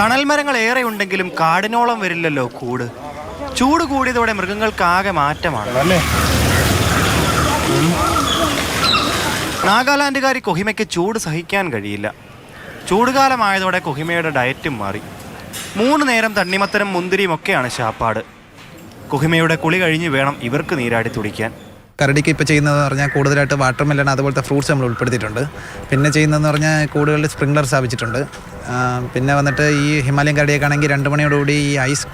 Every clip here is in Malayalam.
തണൽ മരങ്ങൾ ഏറെ ഉണ്ടെങ്കിലും കാടിനോളം വരില്ലല്ലോ കൂട്. ചൂട് കൂടിയതോടെ മൃഗങ്ങൾക്കാകെ മാറ്റമാണ്. നാഗാലാൻഡുകാരി കൊഹിമയ്ക്ക് ചൂട് സഹിക്കാൻ കഴിയില്ല. ചൂടുകാലമായതോടെ കൊഹിമയുടെ ഡയറ്റും മാറി. 3 നേരം തണ്ണിമത്തനും മുന്തിരിയും ഒക്കെയാണ് ശാപ്പാട്. കൊഹിമയുടെ കുളി കഴിഞ്ഞ് വേണം ഇവർക്ക് നീരാടി തുടിക്കാൻ. കരടിക്ക് ഇപ്പോൾ ചെയ്യുന്നതെന്ന് പറഞ്ഞാൽ കൂടുതലായിട്ട് വാട്ടർ മെലൺ അതുപോലത്തെ ഫ്രൂട്ട്സ് നമ്മൾ ഉൾപ്പെടുത്തിയിട്ടുണ്ട്. പിന്നെ ചെയ്യുന്നതെന്ന് പറഞ്ഞാൽ കൂടുതൽ സ്പ്രിംഗ്ലർ സ്ഥാപിച്ചിട്ടുണ്ട്. പിന്നെ വന്നിട്ട് ഈ ഹിമാലയൻ കരടിയൊക്കെ ആണെങ്കിൽ 2 മണിയോടുകൂടി ഈ ഐസ്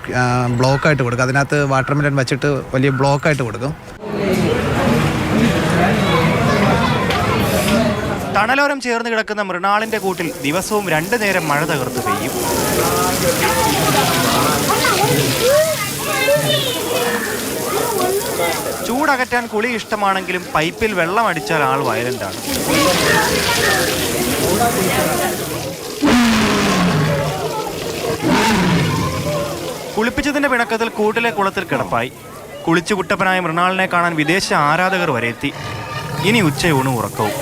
ബ്ലോക്കായിട്ട് കൊടുക്കും. അതിനകത്ത് വാട്ടർ മെലൺ വെച്ചിട്ട് വലിയ ബ്ലോക്കായിട്ട് കൊടുക്കും. തണലോരം ചേർന്ന് കിടക്കുന്ന മൃണാളിൻ്റെ കൂട്ടിൽ ദിവസവും 2 നേരം മഴ തകർത്ത് പെയ്യും. ചൂടകറ്റാൻ കുളി ഇഷ്ടമാണെങ്കിലും പൈപ്പിൽ വെള്ളം അടിച്ചാൽ ആൾ വയലൻ്റാണ്. കുളിപ്പിച്ചതിന്റെ പിണക്കത്തിൽ കൂട്ടിലെ കുളത്തിൽ കിടപ്പായി. കുളിച്ചു കുട്ടപ്പനായ മൃണാളിനെ കാണാൻ വിദേശ ആരാധകർ വരെ എത്തി. ഇനി ഉച്ചയൂണും ഉറക്കവും.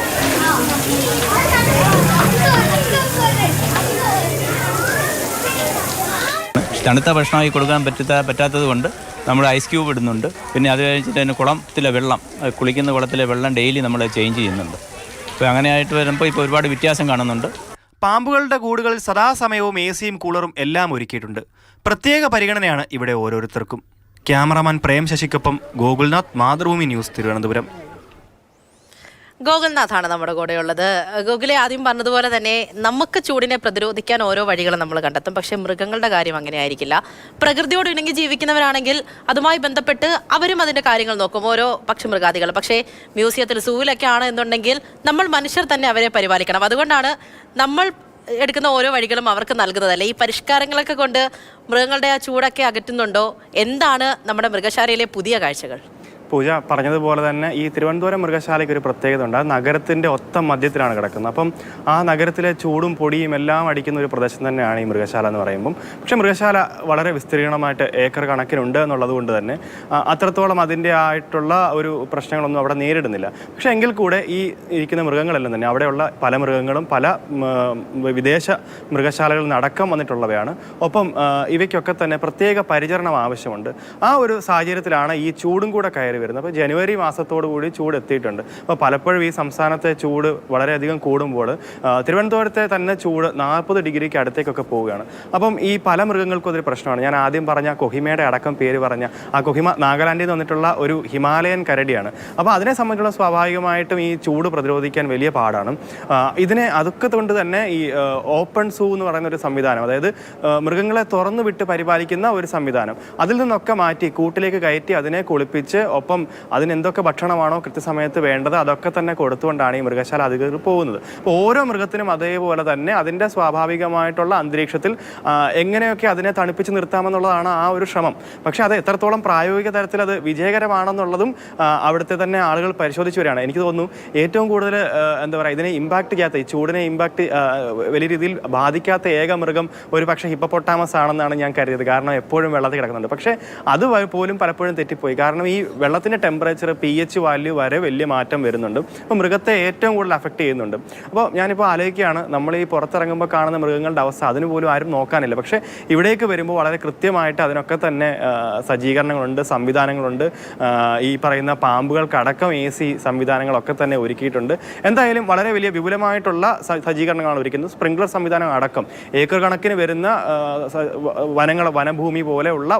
തണുത്ത ഭക്ഷണമായി കൊടുക്കാൻ പറ്റാത്തത് കൊണ്ട് നമ്മൾ ഐസ് ക്യൂബ് ഇടുന്നുണ്ട്. പിന്നെ അത് കഴിഞ്ഞിട്ട് തന്നെ കുളത്തിലെ വെള്ളം, കുളിക്കുന്ന കുളത്തിലെ വെള്ളം ഡെയിലി നമ്മൾ ചേഞ്ച് ചെയ്യുന്നുണ്ട്. അപ്പോൾ അങ്ങനെയായിട്ട് വരുമ്പോൾ ഇപ്പോൾ ഒരുപാട് വ്യത്യാസം കാണുന്നുണ്ട്. പാമ്പുകളുടെ കൂടുകളിൽ സദാസമയവും AC-യും കൂളറും എല്ലാം ഒരുക്കിയിട്ടുണ്ട്. പ്രത്യേക പരിഗണനയാണ് ഇവിടെ ഓരോരുത്തർക്കും. ക്യാമറാമാൻ പ്രേം ശശിക്കൊപ്പം ഗോകുൽനാഥ്, മാതൃഭൂമി ന്യൂസ്, തിരുവനന്തപുരം. ഗോകുൽനാഥാണ് നമ്മുടെ കൂടെയുള്ളത്. ഗോകുലെ, ആദ്യം പറഞ്ഞതുപോലെ തന്നെ നമുക്ക് ചൂടിനെ പ്രതിരോധിക്കാൻ ഓരോ വഴികളും നമ്മൾ കണ്ടെത്തും. പക്ഷേ മൃഗങ്ങളുടെ കാര്യം അങ്ങനെ ആയിരിക്കില്ല. പ്രകൃതിയോട് ഇണങ്ങി ജീവിക്കുന്നവരാണെങ്കിൽ അതുമായി ബന്ധപ്പെട്ട് അവരും അതിൻ്റെ കാര്യങ്ങൾ നോക്കും, ഓരോ പക്ഷിമൃഗാദികൾ. പക്ഷേ മ്യൂസിയത്തിൽ, സൂവിലൊക്കെ ആണ് എന്നുണ്ടെങ്കിൽ നമ്മൾ മനുഷ്യർ തന്നെ അവരെ പരിപാലിക്കണം. അതുകൊണ്ടാണ് നമ്മൾ എടുക്കുന്ന ഓരോ വഴികളും അവർക്ക് നൽകുന്നതല്ലേ. ഈ പരിഷ്കാരങ്ങളൊക്കെ കൊണ്ട് മൃഗങ്ങളുടെ ആ ചൂടൊക്കെ അകറ്റുന്നുണ്ടോ? എന്താണ് നമ്മുടെ മൃഗശാലയിലെ പുതിയ കാഴ്ചകൾ? പൂജ പറഞ്ഞതുപോലെ തന്നെ ഈ തിരുവനന്തപുരം മൃഗശാലയ്ക്ക് ഒരു പ്രത്യേകത ഉണ്ട്. അത് നഗരത്തിൻ്റെ ഒത്ത മധ്യത്തിലാണ് കിടക്കുന്നത്. അപ്പം ആ നഗരത്തിലെ ചൂടും പൊടിയും എല്ലാം അടിക്കുന്ന ഒരു പ്രദേശം തന്നെയാണ് ഈ മൃഗശാല എന്ന് പറയുമ്പം. പക്ഷേ മൃഗശാല വളരെ വിസ്തീർണമായിട്ട് ഏക്കർ കണക്കിനുണ്ട് എന്നുള്ളത് കൊണ്ട് തന്നെ അത്രത്തോളം അതിൻ്റെ ആയിട്ടുള്ള ഒരു പ്രശ്നങ്ങളൊന്നും അവിടെ നേരിടുന്നില്ല. പക്ഷേ എങ്കിൽ കൂടെ ഈ ഇരിക്കുന്ന മൃഗങ്ങളെല്ലാം തന്നെ അവിടെയുള്ള പല മൃഗങ്ങളും പല വിദേശ മൃഗശാലകളിൽ നിന്നടക്കം വന്നിട്ടുള്ളവയാണ്. ഒപ്പം ഇവയ്ക്കൊക്കെ തന്നെ പ്രത്യേക പരിചരണം ആവശ്യമുണ്ട്. ആ ഒരു സാഹചര്യത്തിലാണ് ഈ ചൂടും കൂടെ കയറി വരുന്നത്. അപ്പോൾ ജനുവരി മാസത്തോടു കൂടി ചൂട് എത്തിയിട്ടുണ്ട്. അപ്പോൾ പലപ്പോഴും ഈ സംസ്ഥാനത്തെ ചൂട് വളരെയധികം കൂടുമ്പോൾ തിരുവനന്തപുരത്തെ തന്നെ ചൂട് 40 ഡിഗ്രിക്ക് അടുത്തേക്കൊക്കെ പോവുകയാണ്. അപ്പം ഈ പല മൃഗങ്ങൾക്കും അതൊരു പ്രശ്നമാണ്. ഞാൻ ആദ്യം പറഞ്ഞ കൊഹിമയുടെ അടക്കം പേര് പറഞ്ഞ ആ കൊഹിമ നാഗാലാൻഡിൽ നിന്ന് വന്നിട്ടുള്ള ഒരു ഹിമാലയൻ കരടിയാണ്. അപ്പോൾ അതിനെ സംബന്ധിച്ചുള്ള സ്വാഭാവികമായിട്ടും ഈ ചൂട് പ്രതിരോധിക്കാൻ വലിയ പാടാണ്. ഇതിനെ അതൊക്കെ കൊണ്ട് തന്നെ ഈ ഓപ്പൺ സൂ എന്ന് പറയുന്ന ഒരു സംവിധാനം, അതായത് മൃഗങ്ങളെ തുറന്നു വിട്ട് പരിപാലിക്കുന്ന ഒരു സംവിധാനം, അതിൽ നിന്നൊക്കെ മാറ്റി കൂട്ടിലേക്ക് കയറ്റി അതിനെ കുളിപ്പിച്ച് ഒപ്പം അതിനെന്തൊക്കെ ഭക്ഷണമാണോ കൃത്യസമയത്ത് വേണ്ടത് അതൊക്കെ തന്നെ കൊടുത്തുകൊണ്ടാണ് ഈ മൃഗശാല അധികൃതർ പോകുന്നത്. അപ്പോൾ ഓരോ മൃഗത്തിനും അതേപോലെ തന്നെ അതിൻ്റെ സ്വാഭാവികമായിട്ടുള്ള അന്തരീക്ഷത്തിൽ എങ്ങനെയൊക്കെ അതിനെ തണുപ്പിച്ച് നിർത്താമെന്നുള്ളതാണ് ആ ഒരു ശ്രമം. പക്ഷേ അത് എത്രത്തോളം പ്രായോഗിക തലത്തിൽ അത് വിജയകരമാണെന്നുള്ളതും അവിടുത്തെ തന്നെ ആളുകൾ പരിശോധിച്ച് വരികയാണ്. എനിക്ക് തോന്നുന്നു ഏറ്റവും കൂടുതൽ എന്താ പറയുക, ഇതിനെ ഇമ്പാക്ട് ചെയ്യാത്ത, ഈ ചൂടിനെ ഇമ്പാക്ട് വലിയ രീതിയിൽ ബാധിക്കാത്ത ഏക മൃഗം ഒരു പക്ഷേ ഹിപ്പോപ്പൊട്ടാമസ് ആണെന്നാണ് ഞാൻ കരുതിയത്. കാരണം എപ്പോഴും വെള്ളത്തിൽ കിടക്കുന്നുണ്ട്. പക്ഷേ അത് പോലും പലപ്പോഴും തെറ്റിപ്പോയി. കാരണം ഈ വെള്ളത്തിൻ്റെ ടെമ്പറേച്ചർ, pH വാല്യൂ വരെ വലിയ മാറ്റം വരുന്നുണ്ട്. അപ്പോൾ മൃഗത്തെ ഏറ്റവും കൂടുതൽ അഫക്റ്റ് ചെയ്യുന്നുണ്ട്. അപ്പോൾ ഞാനിപ്പോൾ ആലോചിക്കുകയാണ്, നമ്മൾ ഈ പുറത്തിറങ്ങുമ്പോൾ കാണുന്ന മൃഗങ്ങളുടെ അവസ്ഥ അതിന് പോലും ആരും നോക്കാനില്ല. പക്ഷേ ഇവിടേക്ക് വരുമ്പോൾ വളരെ കൃത്യമായിട്ട് അതിനൊക്കെ തന്നെ സജ്ജീകരണങ്ങളുണ്ട്, സംവിധാനങ്ങളുണ്ട്. ഈ പറയുന്ന പാമ്പുകൾക്കടക്കം AC സംവിധാനങ്ങളൊക്കെ തന്നെ ഒരുക്കിയിട്ടുണ്ട്. എന്തായാലും വളരെ വലിയ വിപുലമായിട്ടുള്ള സജ്ജീകരണങ്ങളാണ് ഒരുക്കുന്നത്. സ്പ്രിംഗ്ലർ സംവിധാനം അടക്കം ഏക്കർ കണക്കിന് വരുന്ന വനഭൂമി പോലെയുള്ള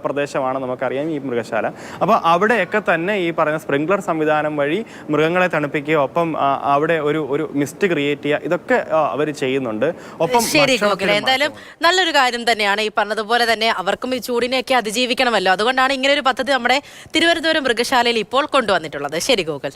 പ്രദേശമാണ് നമുക്കറിയാം ഈ മൃഗശാല. അപ്പോൾ അവിടെയൊക്കെ തന്നെ ഈ പറയുന്ന സ്പ്രിംഗ്ലർ സംവിധാനം വഴി മൃഗങ്ങളെ തണുപ്പിക്കുക, ഒപ്പം അവിടെ ഒരു മിസ്റ്റ് ക്രിയേറ്റ് ചെയ്യുക, ഇതൊക്കെ അവർ ചെയ്യുന്നുണ്ട്. ഒപ്പം ശരി ഗോകുൽ, എന്തായാലും നല്ലൊരു കാര്യം തന്നെയാണ്. ഈ പറഞ്ഞതുപോലെ തന്നെ അവർക്കും ഈ ചൂടിനെയൊക്കെ അതിജീവിക്കണമല്ലോ. അതുകൊണ്ടാണ് ഇങ്ങനെ ഒരു പദ്ധതി നമ്മുടെ തിരുവനന്തപുരം മൃഗശാലയിൽ ഇപ്പോൾ കൊണ്ടുവന്നിട്ടുള്ളത്. ശരി ഗോകുൽ.